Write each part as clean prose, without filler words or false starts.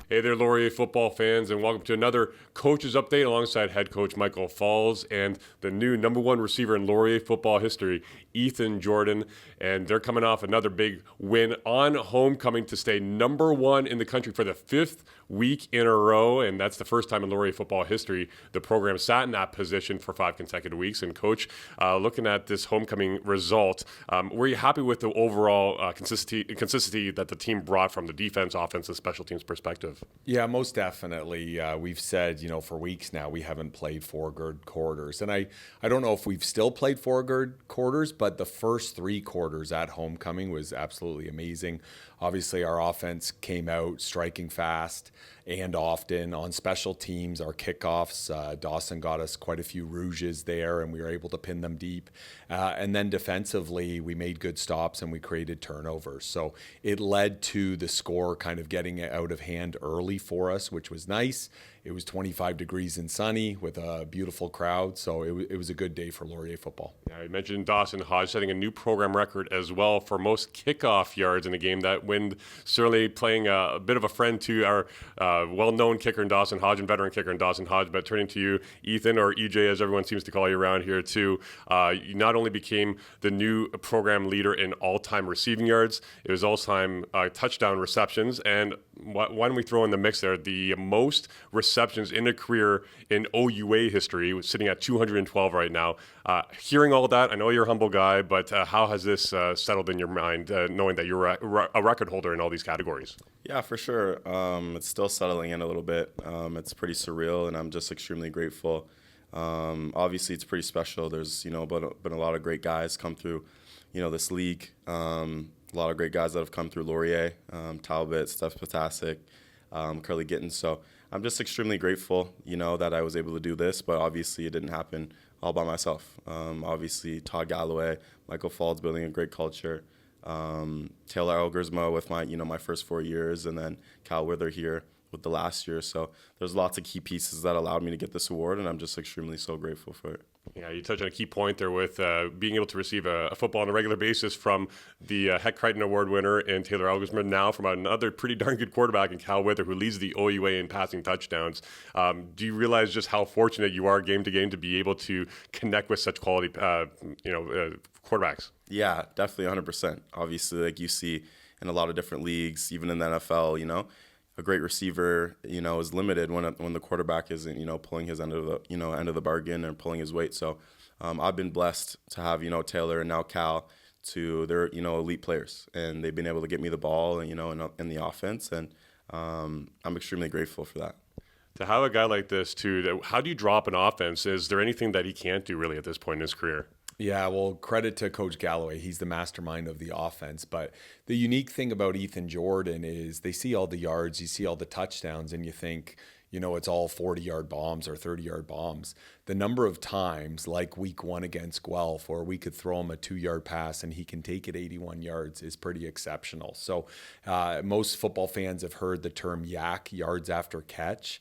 Hey there, Laurier football fans, and welcome to another coaches update alongside head coach Michael Faulds and the new number one receiver in Laurier football history, Ethan Jordan. And they're coming off another big win on homecoming to stay number one in the country for the fifth week in a row. And that's the first time in Laurier football history the program sat in that position for 5 consecutive weeks. And coach, looking at this homecoming result, were you happy with the overall consistency that the team brought from the defense, offense, and special teams perspective? Yeah, most definitely. We've said, for weeks now we haven't played four good quarters. And I don't know if we've still played four good quarters, but the first three quarters at homecoming was absolutely amazing. Obviously, our offense came out striking fast and often. On special teams, our kickoffs, Dawson got us quite a few rouges there, and we were able to pin them deep. And then defensively, we made good stops and we created turnovers. So it led to the score kind of getting out of hand early for us, which was nice. It was 25 degrees and sunny with a beautiful crowd, so it was a good day for Laurier football. Yeah, you mentioned Dawson Hodge setting a new program record as well for most kickoff yards in a game. That win certainly playing a bit of a friend to our well-known kicker in Dawson Hodge and veteran kicker in Dawson Hodge. But turning to you, Ethan, or EJ as everyone seems to call you around here too, you not only became the new program leader in all-time receiving yards, it was all-time touchdown receptions, and why don't we throw in the mix there, the most receptions in a career in OUA history, sitting at 212 right now. Hearing all that, I know you're a humble guy, but how has this settled in your mind, knowing that you're a record holder in all these categories? Yeah, for sure. It's still settling in a little bit. It's pretty surreal, and I'm just extremely grateful. Obviously, it's pretty special. There's, been a lot of great guys come through, this league. A lot of great guys that have come through Laurier, Talbot, Steph Potasic, Curly Gittins. So I'm just extremely grateful, that I was able to do this, but obviously it didn't happen all by myself. Obviously, Todd Galloway, Michael Faulds building a great culture, Taylor Elgersma with my first 4 years, and then Cal Wither here with the last year. So there's lots of key pieces that allowed me to get this award, and I'm just extremely so grateful for it. Yeah, you touched on a key point there with being able to receive a football on a regular basis from the Heck Crichton Award winner and Taylor Elgersma, now from another pretty darn good quarterback in Cal Wither, who leads the OUA in passing touchdowns. Do you realize just how fortunate you are game to game to be able to connect with such quality, quarterbacks? Yeah, definitely 100%. Obviously, like you see in a lot of different leagues, even in the NFL, a great receiver, is limited when the quarterback isn't, pulling his end of the bargain or pulling his weight. So I've been blessed to have, Taylor and now Cal to their, elite players, and they've been able to get me the ball, in the offense, and I'm extremely grateful for that. To have a guy like this too, how do you drop an offense? Is there anything that he can't do really at this point in his career? Yeah, well, credit to Coach Galloway. He's the mastermind of the offense. But the unique thing about Ethan Jordan is they see all the yards, you see all the touchdowns, and you think, it's all 40-yard bombs or 30-yard bombs. The number of times, like week one against Guelph, where we could throw him a 2-yard pass and he can take it 81 yards is pretty exceptional. So most football fans have heard the term YAC, yards after catch.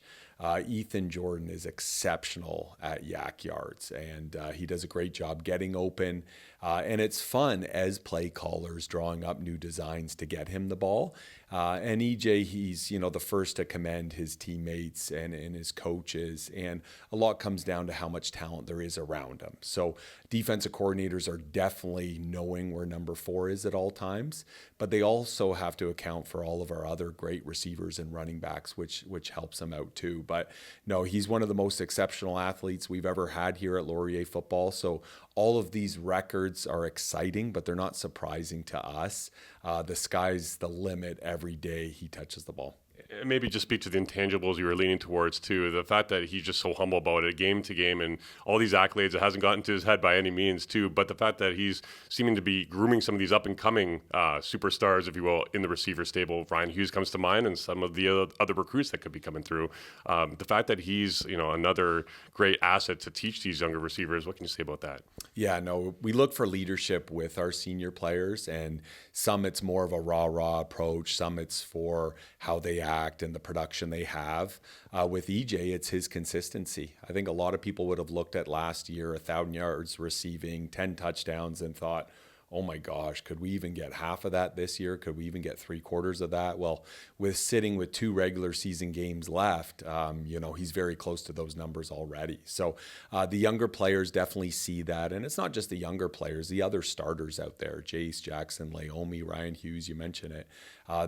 Ethan Jordan is exceptional at yak yards, and he does a great job getting open. And it's fun as play callers drawing up new designs to get him the ball. And EJ, he's the first to commend his teammates and his coaches, and a lot comes down to how much talent there is around him. So defensive coordinators are definitely knowing where number 4 is at all times, but they also have to account for all of our other great receivers and running backs, which helps them out too. But no, he's one of the most exceptional athletes we've ever had here at Laurier football. So all of these records are exciting, but they're not surprising to us. The sky's the limit every day he touches the ball. And maybe just speak to the intangibles you were leaning towards too. The fact that he's just so humble about it, game to game, and all these accolades. It hasn't gotten to his head by any means too. But the fact that he's seeming to be grooming some of these up and coming superstars, if you will, in the receiver stable. Ryan Hughes comes to mind, and some of the other recruits that could be coming through. The fact that he's another great asset to teach these younger receivers. What can you say about that? Yeah, no, we look for leadership with our senior players, and some it's more of a rah-rah approach. Some it's for how they act and the production they have. With EJ, it's his consistency. I think a lot of people would have looked at last year, 1,000 yards receiving, 10 touchdowns, and thought, oh my gosh, could we even get half of that this year? Could we even get 3/4 of that? Well, with sitting with 2 regular season games left, he's very close to those numbers already. So the younger players definitely see that. And it's not just the younger players, the other starters out there, Jace, Jackson, Laomi, Ryan Hughes, you mentioned it.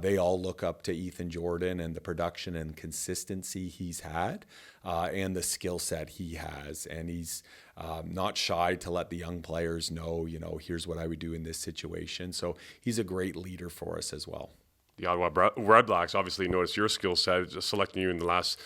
They all look up to Ethan Jordan and the production and consistency he's had and the skill set he has. And he's not shy to let the young players know, here's what I would do in this situation. So he's a great leader for us as well. The Ottawa Red Blacks obviously noticed your skill set, just selecting you in the last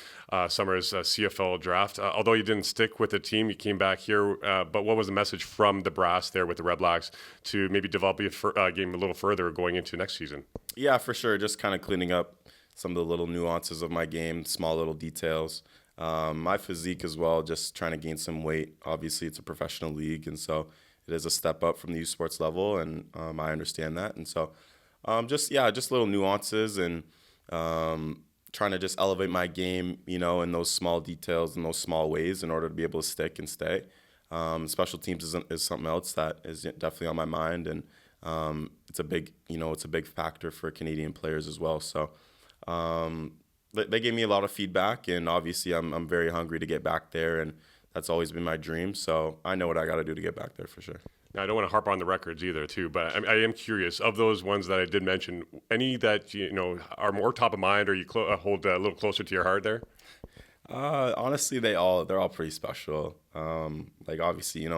summer's CFL draft. Although you didn't stick with the team, you came back here. But what was the message from the brass there with the Red Blacks to maybe develop your game a little further going into next season? Yeah, for sure. Just kind of cleaning up some of the little nuances of my game, small little details. My physique as well, just trying to gain some weight. Obviously, it's a professional league, and so it is a step up from the youth sports level, and I understand that. And so just little nuances and trying to just elevate my game, in those small details and those small ways in order to be able to stick and stay. Special teams is something else that is definitely on my mind, and it's a big factor for Canadian players as well. So they gave me a lot of feedback, and obviously I'm very hungry to get back there, and that's always been my dream. So I know what I got to do to get back there for sure. Now, I don't want to harp on the records either, too, but I am curious, of those ones that I did mention, any that are more top of mind or you hold a little closer to your heart there? Honestly, they're all pretty special. Obviously,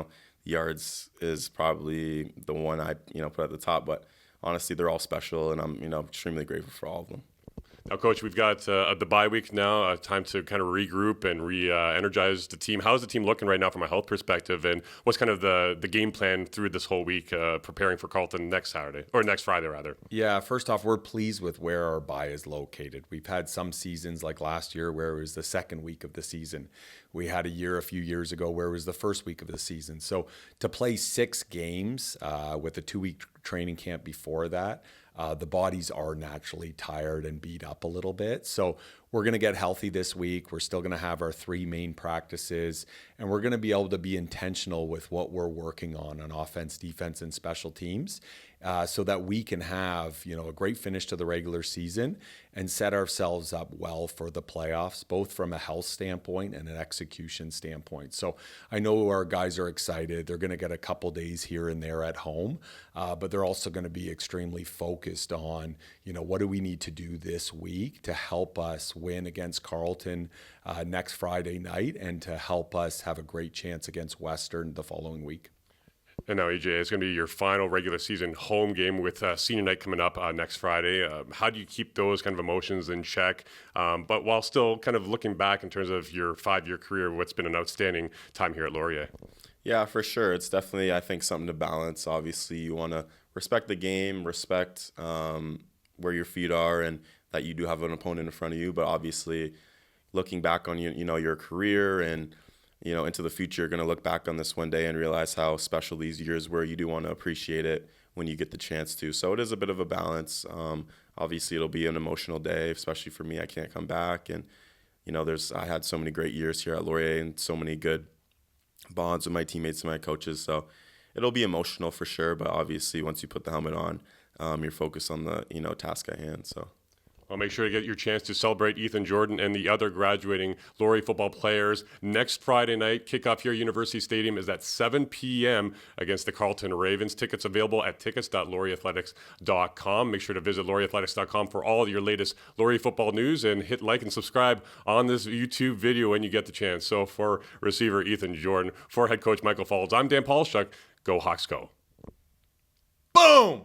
yards is probably the one I put at the top, but honestly, they're all special, and I'm extremely grateful for all of them. Now, Coach, we've got the bye week now, time to kind of regroup and re-energize the team. How's the team looking right now from a health perspective, and what's kind of the game plan through this whole week, preparing for Carleton next Friday, rather? Yeah, first off, we're pleased with where our bye is located. We've had some seasons like last year where it was the second week of the season. We had a few years ago where it was the first week of the season. So to play 6 games with a 2-week training camp before that, the bodies are naturally tired and beat up a little bit. So we're going to get healthy this week. We're still going to have our 3 main practices, and we're going to be able to be intentional with what we're working on offense, defense, and special teams, so that we can have, a great finish to the regular season and set ourselves up well for the playoffs, both from a health standpoint and an execution standpoint. So I know our guys are excited. They're going to get a couple days here and there at home, but they're also going to be extremely focused on, what do we need to do this week to help us win against Carleton next Friday night and to help us have a great chance against Western the following week. And now, AJ, it's going to be your final regular season home game with senior night coming up next Friday. How do you keep those kind of emotions in check, but while still kind of looking back in terms of your 5-year career, what's been an outstanding time here at Laurier? Yeah, for sure. It's definitely, I think, something to balance. Obviously, you want to respect the game, respect where your feet are, and that you do have an opponent in front of you. But obviously, looking back on your career and into the future, you're going to look back on this one day and realize how special these years were. You do want to appreciate it when you get the chance to. So it is a bit of a balance. Obviously, it'll be an emotional day, especially for me. I can't come back. And, I had so many great years here at Laurier and so many good bonds with my teammates and my coaches. So it'll be emotional for sure. But obviously, once you put the helmet on, you're focused on the, task at hand. So. Well, make sure to get your chance to celebrate Ethan Jordan and the other graduating Laurier football players next Friday night. Kickoff here at University Stadium is at 7 p.m. against the Carleton Ravens. Tickets available at tickets.laurierathletics.com. Make sure to visit laurierathletics.com for all your latest Laurier football news, and hit like and subscribe on this YouTube video when you get the chance. So for receiver Ethan Jordan, for head coach Michael Faulds, I'm Dan Paulchuk. Go Hawks, go. Boom!